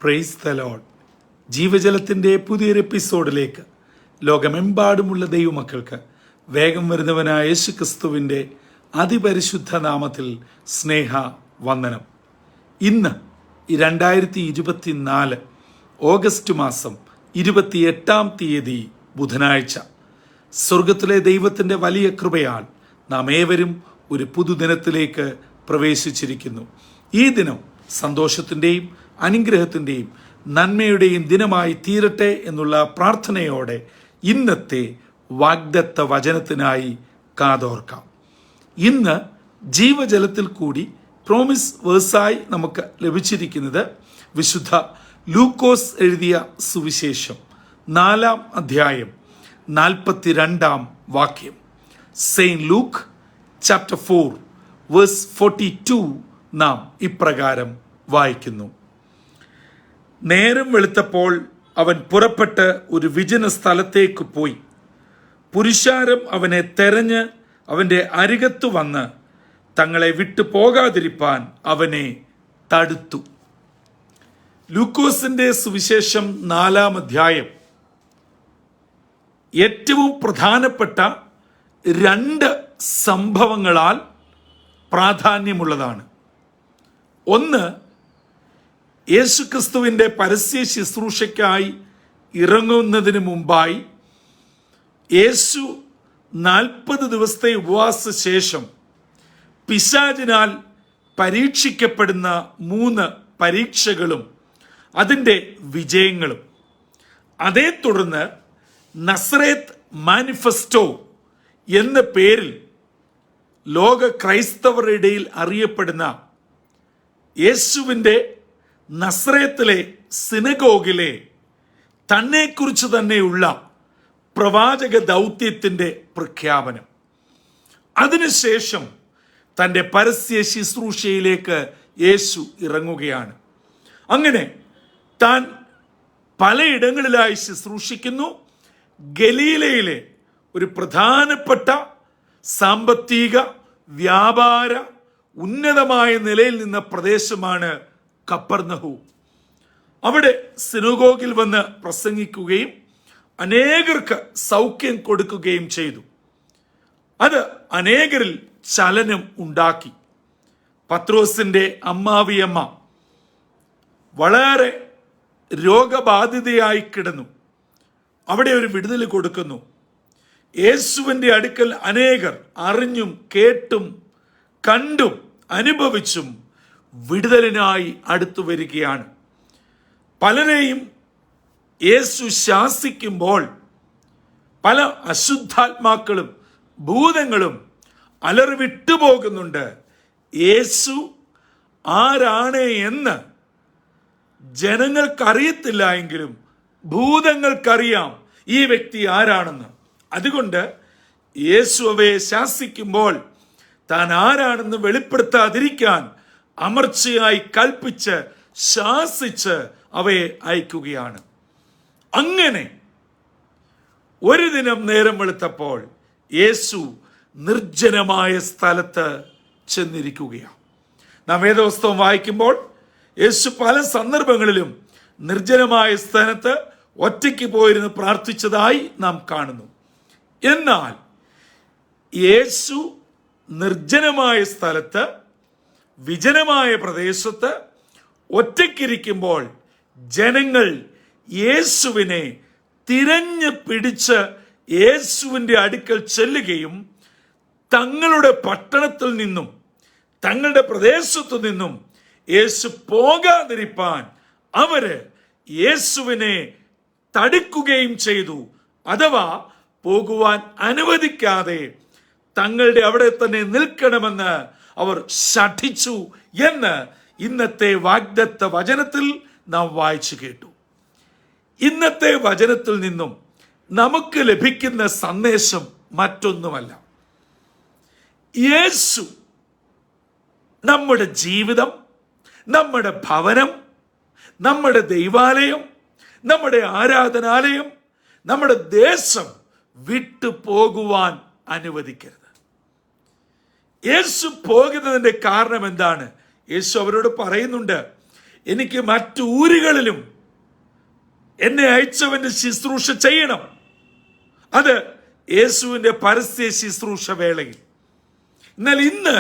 Praise the Lord. ജീവജലത്തിൻ്റെ പുതിയൊരു എപ്പിസോഡിലേക്ക് ലോകമെമ്പാടുമുള്ള ദൈവമക്കൾക്ക് വേഗം വരുന്നവനായ യേശു ക്രിസ്തുവിൻ്റെ അതിപരിശുദ്ധ നാമത്തിൽ സ്നേഹ വന്ദനം. ഇന്ന് 2024 ഓഗസ്റ്റ് മാസം 28 ബുധനാഴ്ച. സ്വർഗത്തിലെ ദൈവത്തിൻ്റെ വലിയ കൃപയാൽ നാം ഏവരും ഒരു പുതുദിനത്തിലേക്ക് പ്രവേശിച്ചിരിക്കുന്നു. ഈ ദിനം സന്തോഷത്തിൻ്റെയും അനുഗ്രഹത്തിൻ്റെയും നന്മയുടെയും ദിനമായി തീരട്ടെ എന്നുള്ള പ്രാർത്ഥനയോടെ ഇന്നത്തെ വാഗ്ദത്ത വചനത്തിനായി കാതോർക്കാം. ഇന്ന് ജീവജലത്തിൽ കൂടി പ്രോമിസ് വേഴ്സായി നമുക്ക് ലഭിച്ചിരിക്കുന്നത് വിശുദ്ധ ലൂക്കോസ് എഴുതിയ സുവിശേഷം 4-ാം അധ്യായം 42-ാം വാക്യം. സെയിന്റ് ലൂക്ക് ചാപ്റ്റർ 4 വേഴ്സ് 42 നാം ഇപ്രകാരം വായിക്കുന്നു. നേരം വെളുത്തപ്പോൾ അവൻ പുറപ്പെട്ട് ഒരു വിജന സ്ഥലത്തേക്ക് പോയി. പുരുഷാരം അവനെ തെരഞ്ഞ് അവൻ്റെ അരികത്തു വന്ന് തങ്ങളെ വിട്ടു പോകാതിരിപ്പാൻ അവനെ തടുത്തു. ലൂക്കോസിന്റെ സുവിശേഷം 4-ാം അധ്യായം ഏറ്റവും പ്രധാനപ്പെട്ട 2 സംഭവങ്ങളാൽ പ്രാധാന്യമുള്ളതാണ്. ഒന്ന്, യേശുക്രിസ്തുവിൻ്റെ പരസ്യ ശുശ്രൂഷയ്ക്കായി ഇറങ്ങുന്നതിന് മുമ്പായി യേശു 40 ദിവസത്തെ ഉപവാസ ശേഷം പിശാചിനാൽ പരീക്ഷിക്കപ്പെടുന്ന 3 പരീക്ഷകളും അതിൻ്റെ വിജയങ്ങളും. അതേ തുടർന്ന് നസറേത്ത് മാനിഫെസ്റ്റോ എന്ന പേരിൽ ലോക ക്രൈസ്തവരുടെ ഇടയിൽ അറിയപ്പെടുന്ന യേശുവിൻ്റെ നസറേത്തിലെ സിനഗോഗിലെ തന്നെക്കുറിച്ച് തന്നെയുള്ള പ്രവാചക ദൗത്യത്തിൻ്റെ പ്രഖ്യാപനം. അതിനുശേഷം തൻ്റെ പരസ്യ ശുശ്രൂഷയിലേക്ക് യേശു ഇറങ്ങുകയാണ്. അങ്ങനെ താൻ പലയിടങ്ങളിലായി ശുശ്രൂഷിക്കുന്നു. ഗലീലയിലെ ഒരു പ്രധാനപ്പെട്ട സാമ്പത്തിക വ്യാപാര ഉന്നതമായ നിലയിൽ നിന്ന പ്രദേശമാണ് കപ്പർനഹൂം. അവിടെ സിനഗോഗിൽ വന്ന് പ്രസംഗിക്കുകയും അനേകർക്ക് സൗഖ്യം കൊടുക്കുകയും ചെയ്തു. അത് അനേകരിൽ ചലനം ഉണ്ടാക്കി. പത്രോസിന്റെ അമ്മാവിയമ്മ വളരെ രോഗബാധിതയായി കിടന്നു. അവിടെ ഒരു വിടുതൽ കൊടുക്കുന്നു. യേശുവിൻ്റെ അടുക്കൽ അനേകർ അറിഞ്ഞും കേട്ടും കണ്ടും അനുഭവിച്ചും വിടുതലിനായി അടുത്തു വരികയാണ്. പലരെയും യേശു ശാസിക്കുമ്പോൾ പല അശുദ്ധാത്മാക്കളും ഭൂതങ്ങളും അലറി വിട്ടുപോകുന്നുണ്ട്. യേശു ആരാണ് എന്ന് ജനങ്ങൾക്കറിയത്തില്ല എങ്കിലും ഭൂതങ്ങൾക്കറിയാം ഈ വ്യക്തി ആരാണെന്ന്. അതുകൊണ്ട് യേശു അവയെ ശാസിക്കുമ്പോൾ താൻ ആരാണെന്ന് വെളിപ്പെടുത്താതിരിക്കാൻ അമർച്ചയായി കൽപ്പിച്ച് ശാസിച്ച് അവയെ അയക്കുകയാണ്. അങ്ങനെ ഒരു ദിനം നേരം വെളുത്തപ്പോൾ യേശു നിർജ്ജനമായ സ്ഥലത്ത് ചെന്നിരിക്കുകയാണ്. നാം വേദപുസ്തകം വായിക്കുമ്പോൾ യേശു പല സന്ദർഭങ്ങളിലും നിർജ്ജനമായ സ്ഥലത്ത് ഒറ്റയ്ക്ക് പോയിരുന്ന് പ്രാർത്ഥിച്ചതായി നാം കാണുന്നു. എന്നാൽ യേശു നിർജ്ജനമായ സ്ഥലത്ത്, വിജനമായ പ്രദേശത്ത് ഒറ്റയ്ക്കിരിക്കുമ്പോൾ ജനങ്ങൾ യേശുവിനെ തിരഞ്ഞു പിടിച്ച് യേശുവിൻ്റെ അടുക്കൽ ചെല്ലുകയും തങ്ങളുടെ പട്ടണത്തിൽ നിന്നും തങ്ങളുടെ പ്രദേശത്തു നിന്നും യേശു പോകാതിരിപ്പാൻ അവര് യേശുവിനെ തടുക്കുകയും ചെയ്തു. അഥവാ പോകുവാൻ അനുവദിക്കാതെ തങ്ങളുടെ അവിടെ തന്നെ നിൽക്കണമെന്ന് അവർ ശഠിച്ചു എന്ന് ഇന്നത്തെ വാഗ്ദത്ത വചനത്തിൽ നാം വായിച്ചു കേട്ടു. ഇന്നത്തെ വചനത്തിൽ നിന്നും നമുക്ക് ലഭിക്കുന്ന സന്ദേശം മറ്റൊന്നുമല്ല. യേശു നമ്മുടെ ജീവിതം, നമ്മുടെ ഭവനം, നമ്മുടെ ദൈവാലയം, നമ്മുടെ ആരാധനാലയം, നമ്മുടെ ദേശം വിട്ടു പോകുവാൻ അനുവദിക്കരുത്. യേശു പോകുന്നതിൻ്റെ കാരണം എന്താണ്? യേശു അവരോട് പറയുന്നുണ്ട്, എനിക്ക് മറ്റു ഊരുകളിലും എന്നെ അയച്ചവന്റെ ശുശ്രൂഷ ചെയ്യണം. അത് യേശുവിന്റെ പരസ്യ ശുശ്രൂഷ വേളയിൽ. എന്നാൽ ഇന്ന്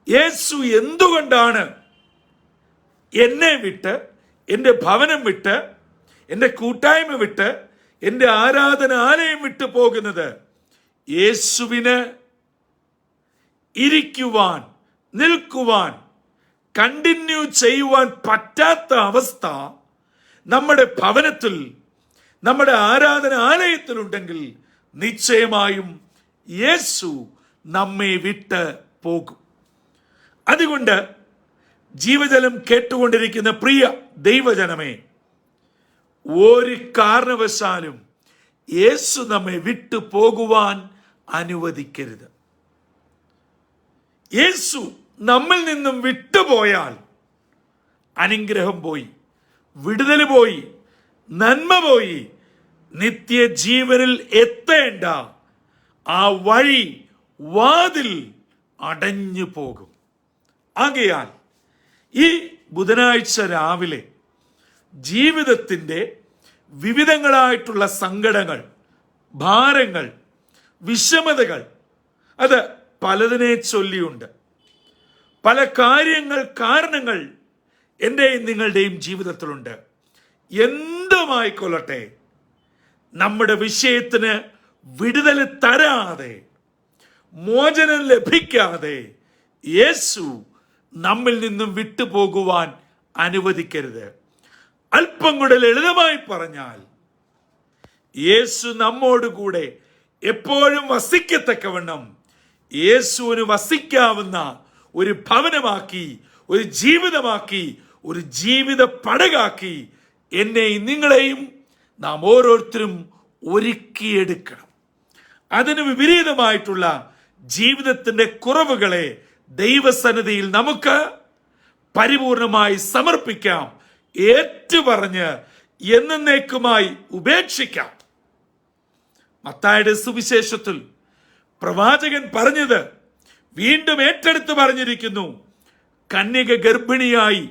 യേശു എന്തുകൊണ്ടാണ് എന്നെ വിട്ട്, എൻ്റെ ഭവനം വിട്ട്, എൻ്റെ കൂട്ടായ്മ വിട്ട്, എൻ്റെ ആരാധനാലയം വിട്ടു പോകുന്നത്? യേശുവിന് ഇരിക്കുവാൻ, നിൽക്കുവാൻ, കണ്ടിന്യൂ ചെയ്യുവാൻ പറ്റാത്ത അവസ്ഥ നമ്മുടെ ഭവനത്തിൽ, നമ്മുടെ ആരാധനാലയത്തിലുണ്ടെങ്കിൽ നിശ്ചയമായും യേശു നമ്മെ വിട്ട് പോകും. അതുകൊണ്ട് ജീവജലം കേട്ടുകൊണ്ടിരിക്കുന്ന പ്രിയ ദൈവജനമേ, ഒരു കാരണവശാലും യേശു നമ്മെ വിട്ടു പോകുവാൻ അനുവദിക്കരുത്. യേശു നമ്മിൽ നിന്നും വിട്ടുപോയാൽ അനുഗ്രഹം പോയി, വിടുതൽ പോയി, നന്മ പോയി. നിത്യജീവനിൽ എത്തേണ്ട ആ വഴി, വാതിൽ അടഞ്ഞു പോകും. ആകയാൽ ഈ ബുധനാഴ്ച രാവിലെ ജീവിതത്തിൻ്റെ വിവിധങ്ങളായിട്ടുള്ള സങ്കടങ്ങൾ, ഭാരങ്ങൾ, വിഷമതകൾ, അത് പലതിനെ ചൊല്ലിയുണ്ട്. പല കാരണങ്ങൾ എൻ്റെയും നിങ്ങളുടെയും ജീവിതത്തിലുണ്ട്. എന്തുമായിക്കൊള്ളട്ടെ, നമ്മുടെ വിഷയത്തിന് വിടുതൽ തരാതെ, മോചനം ലഭിക്കാതെ യേശു നമ്മിൽ നിന്നും വിട്ടുപോകുവാൻ അനുവദിക്കരുത്. അല്പം കൂടെ ലളിതമായി പറഞ്ഞാൽ, യേശു നമ്മോടുകൂടെ എപ്പോഴും വസിക്കത്തക്കവണ്ണം യേശുവിന് വസിക്കാവുന്ന ഒരു ഭവനമാക്കി, ഒരു ജീവിതമാക്കി, ഒരു ജീവിത പടകാക്കി എന്നെയും നിങ്ങളെയും നാം ഓരോരുത്തരും ഒരുക്കിയെടുക്കണം. അതിന് വിപരീതമായിട്ടുള്ള ജീവിതത്തിന്റെ കുറവുകളെ ദൈവസന്നിധിയിൽ നമുക്ക് പരിപൂർണമായി സമർപ്പിക്കാം, ഏറ്റുപറഞ്ഞ് എന്നേക്കുമായി ഉപേക്ഷിക്കാം. മത്തായിയുടെ സുവിശേഷത്തിൽ പ്രവാചകൻ പറഞ്ഞത് വീണ്ടും ഏറ്റെടുത്ത് പറഞ്ഞിരിക്കുന്നു. കന്യക ഗർഭിണിയായി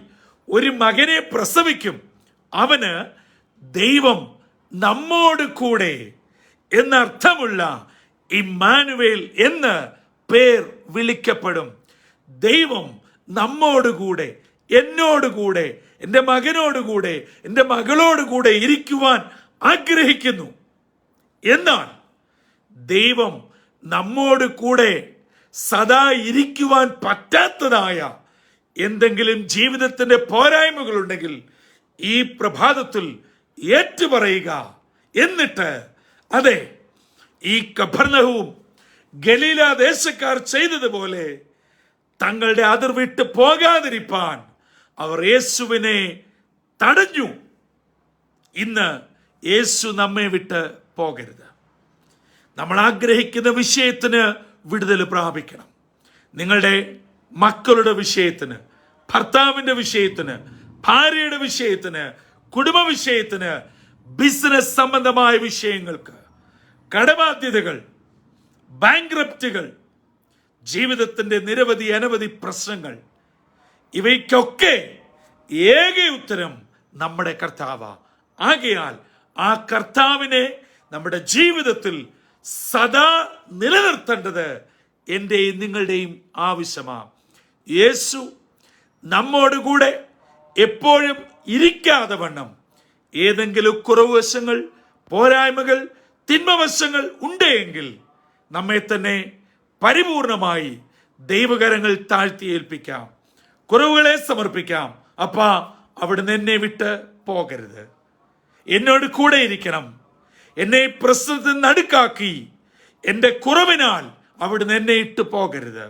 ഒരു മകനെ പ്രസവിക്കും, അവന് ദൈവം നമ്മോട് കൂടെ എന്നർത്ഥമുള്ള ഇമ്മാനുവേൽ എന്ന് പേർ വിളിക്കപ്പെടും. ദൈവം നമ്മോടുകൂടെ, എന്നോടുകൂടെ, എൻ്റെ മകനോടുകൂടെ, എൻ്റെ മകളോടുകൂടെ ഇരിക്കുവാൻ ആഗ്രഹിക്കുന്നു. എന്നാൽ ദൈവം നമ്മോട് കൂടെ സദാ ഇരിക്കുവാൻ പറ്റാത്തതായ എന്തെങ്കിലും ജീവിതത്തിന്റെ പോരായ്മകളുണ്ടെങ്കിൽ ഈ പ്രഭാതത്തിൽ ഏറ്റുപറയുക. എന്നിട്ട് അതെ, ഈ കഫർനഹൂം ഗലീല ദേശക്കാർ ചെയ്തതുപോലെ തങ്ങളുടെ അതിർ വിട്ട് പോകാതിരിപ്പാൻ അവർ യേശുവിനെ തടഞ്ഞു. ഇന്ന് യേശു നമ്മെ വിട്ട് പോകരുത്. നമ്മൾ ആഗ്രഹിക്കുന്ന വിഷയത്തിന് വിടുതൽ പ്രാപിക്കണം. നിങ്ങളുടെ മക്കളുടെ വിഷയത്തിന്, ഭർത്താവിന്റെ വിഷയത്തിന്, ഭാര്യയുടെ വിഷയത്തിന്, കുടുംബ വിഷയത്തിന്, ബിസിനസ് സംബന്ധമായ വിഷയങ്ങൾക്ക്, കടബാധ്യതകൾ, ബാങ്ക്രപ്റ്റുകൾ, ജീവിതത്തിന്റെ നിരവധി അനവധി പ്രശ്നങ്ങൾ, ഇവയ്ക്കൊക്കെ ഏക ഉത്തരം നമ്മുടെ കർത്താവ്. ആകയാൽ ആ കർത്താവിനെ നമ്മുടെ ജീവിതത്തിൽ സദാ നിലനിർത്തേണ്ടത് എൻ്റെയും നിങ്ങളുടെയും ആവശ്യമാണ്. യേശു നമ്മോടുകൂടെ എപ്പോഴും ഇരിക്കാതെ വണ്ണം ഏതെങ്കിലും കുറവുവശങ്ങൾ, പോരായ്മകൾ, തിന്മവശങ്ങൾ ഉണ്ടെങ്കിൽ നമ്മെ തന്നെ പരിപൂർണമായി ദൈവകരങ്ങൾ താഴ്ത്തി ഏൽപ്പിക്കാം, കുറവുകളെ സമർപ്പിക്കാം. അപ്പാ, അവിടുന്ന് എന്നെ വിട്ട് പോകരുത്, എന്നോട് കൂടെ ഇരിക്കണം. എന്നെ പ്രശ്നത്തിൽ നടുക്കാക്കി എൻ്റെ കുറവിനാൽ അവിടുന്ന് എന്നെ ഇട്ട് പോകരുത്.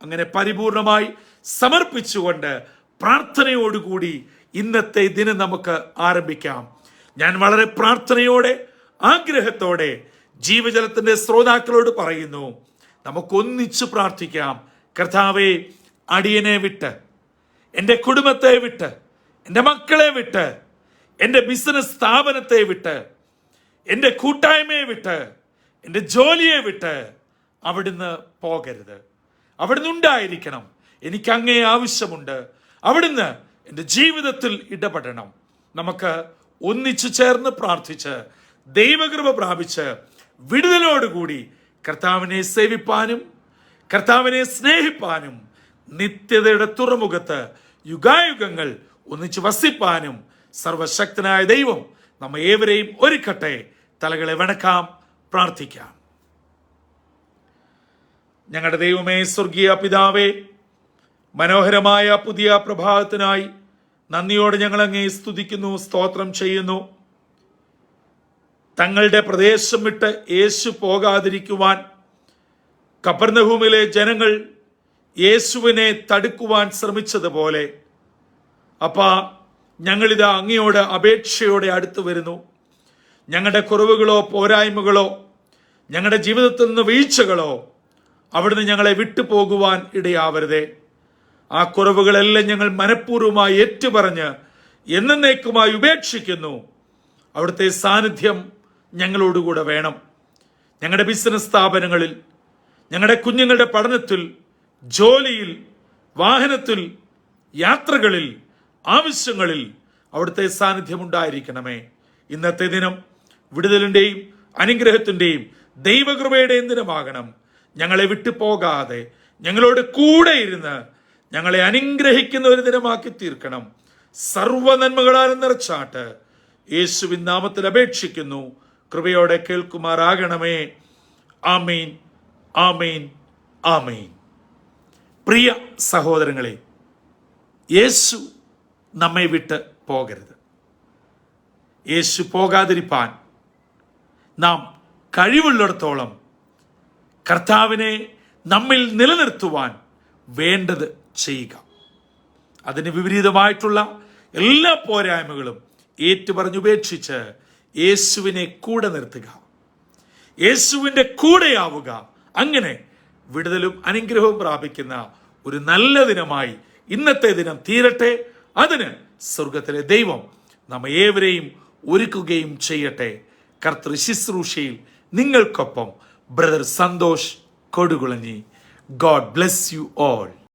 അങ്ങനെ പരിപൂർണമായി സമർപ്പിച്ചുകൊണ്ട് പ്രാർത്ഥനയോടുകൂടി ഇന്നത്തെ ദിനം നമുക്ക് ആരംഭിക്കാം. ഞാൻ വളരെ പ്രാർത്ഥനയോടെ, ആഗ്രഹത്തോടെ ജീവജലത്തിന്റെ ശ്രോതാക്കളോട് പറയുന്നു, നമുക്കൊന്നിച്ച് പ്രാർത്ഥിക്കാം. കർത്താവേ, അടിയനെ വിട്ട്, എൻ്റെ കുടുംബത്തെ വിട്ട്, എൻ്റെ മക്കളെ വിട്ട്, എൻ്റെ ബിസിനസ് സ്ഥാപനത്തെ വിട്ട്, എൻ്റെ കൂട്ടായ്മയെ വിട്ട്, എൻ്റെ ജോലിയെ വിട്ട് അവിടുന്ന് പോകരുത്. അവിടുന്ന് ഉണ്ടായിരിക്കണം. എനിക്ക് അങ്ങേ ആവശ്യമുണ്ട്. അവിടുന്ന് എൻ്റെ ജീവിതത്തിൽ ഇടപെടണം. നമുക്ക് ഒന്നിച്ചു ചേർന്ന് പ്രാർത്ഥിച്ച് ദൈവകൃപ പ്രാപിച്ച് വിടുതലോടുകൂടി കർത്താവിനെ സേവിപ്പാനും കർത്താവിനെ സ്നേഹിപ്പാനും നിത്യതയുടെ തുറമുഖത്ത് യുഗായുഗങ്ങൾ ഒന്നിച്ചു വസിപ്പാനും സർവശക്തനായ ദൈവം നമ്മെ ഏവരെയും ഒരുക്കട്ടെ. തലകളെ വണക്കാം, പ്രാർത്ഥിക്കാം. ഞങ്ങളുടെ ദൈവമേ, സ്വർഗീയ പിതാവേ, മനോഹരമായ പുതിയ പ്രഭാതത്തിനായി നന്ദിയോടെ ഞങ്ങൾ അങ്ങേ സ്തുതിക്കുന്നു, സ്തോത്രം ചെയ്യുന്നു. തങ്ങളുടെ പ്രദേശം വിട്ട് യേശു പോകാതിരിക്കുവാൻ കപർന്നഹൂമിലെ ജനങ്ങൾ യേശുവിനെ തടുക്കുവാൻ ശ്രമിച്ചതുപോലെ അപ്പാ, ഞങ്ങളിതാ അങ്ങയോട് അപേക്ഷയോടെ അടുത്തു വരുന്നു. ഞങ്ങളുടെ കുറവുകളോ പോരായ്മകളോ ഞങ്ങളുടെ ജീവിതത്തിൽ നിന്ന് വീഴ്ചകളോ അവിടുന്ന് ഞങ്ങളെ വിട്ടുപോകുവാൻ ഇടയാവരുതേ. ആ കുറവുകളെല്ലാം ഞങ്ങൾ മനഃപൂർവ്വമായി ഏറ്റുപറഞ്ഞ് എന്നേക്കുമായി ഉപേക്ഷിക്കുന്നു. അവിടുത്തെ സാന്നിധ്യം ഞങ്ങളോടുകൂടെ വേണം. ഞങ്ങളുടെ ബിസിനസ് സ്ഥാപനങ്ങളിൽ, ഞങ്ങളുടെ കുഞ്ഞുങ്ങളുടെ പഠനത്തിൽ, ജോലിയിൽ, വാഹനത്തിൽ, യാത്രകളിൽ, ആവശ്യങ്ങളിൽ അവിടുത്തെ സാന്നിധ്യം ഉണ്ടായിരിക്കണമേ. ഇന്നത്തെ ദിനം വിടുതലിന്റെയും അനുഗ്രഹത്തിന്റെയും ദൈവകൃപയുടെയും ദിനമാകണം. ഞങ്ങളെ വിട്ടു പോകാതെ ഞങ്ങളോട് കൂടെ ഇരുന്ന് ഞങ്ങളെ അനുഗ്രഹിക്കുന്ന ഒരു ദിനമാക്കി തീർക്കണം. സർവ്വ നന്മകളാലും നിറച്ചാട്ട് യേശുവിൻ നാമത്തിൽ അപേക്ഷിക്കുന്നു. കൃപയോടെ കേൾക്കുമാറാകണമേ. ആമീൻ, ആമീൻ, ആമീൻ. പ്രിയ സഹോദരങ്ങളെ, യേശു നമ്മെ വിട്ട് പോകരുത്. യേശു പോകാതിരിപ്പാൻ നാം കഴിവുള്ളിടത്തോളം കർത്താവിനെ നമ്മിൽ നിലനിർത്തുവാൻ വേണ്ടത് ചെയ്യുക. അതിന് വിപരീതമായിട്ടുള്ള എല്ലാ പോരായ്മകളും ഏറ്റുപറഞ്ഞുപേക്ഷിച്ച് യേശുവിനെ കൂടെ നിർത്തുക, യേശുവിൻ്റെ കൂടെയാവുക. അങ്ങനെ വിടുതലും അനുഗ്രഹവും പ്രാപിക്കുന്ന ഒരു നല്ല ദിനമായി ഇന്നത്തെ ദിനം തീരട്ടെ. അതിന് സ്വർഗത്തിലെ ദൈവം നമ്മെ ഏവരെയും ഒരുക്കുകയും ചെയ്യട്ടെ. കർത്തൃ ശുശ്രൂഷയിൽ നിങ്ങൾക്കൊപ്പം brother Santhosh Kodukulanji. God bless you all.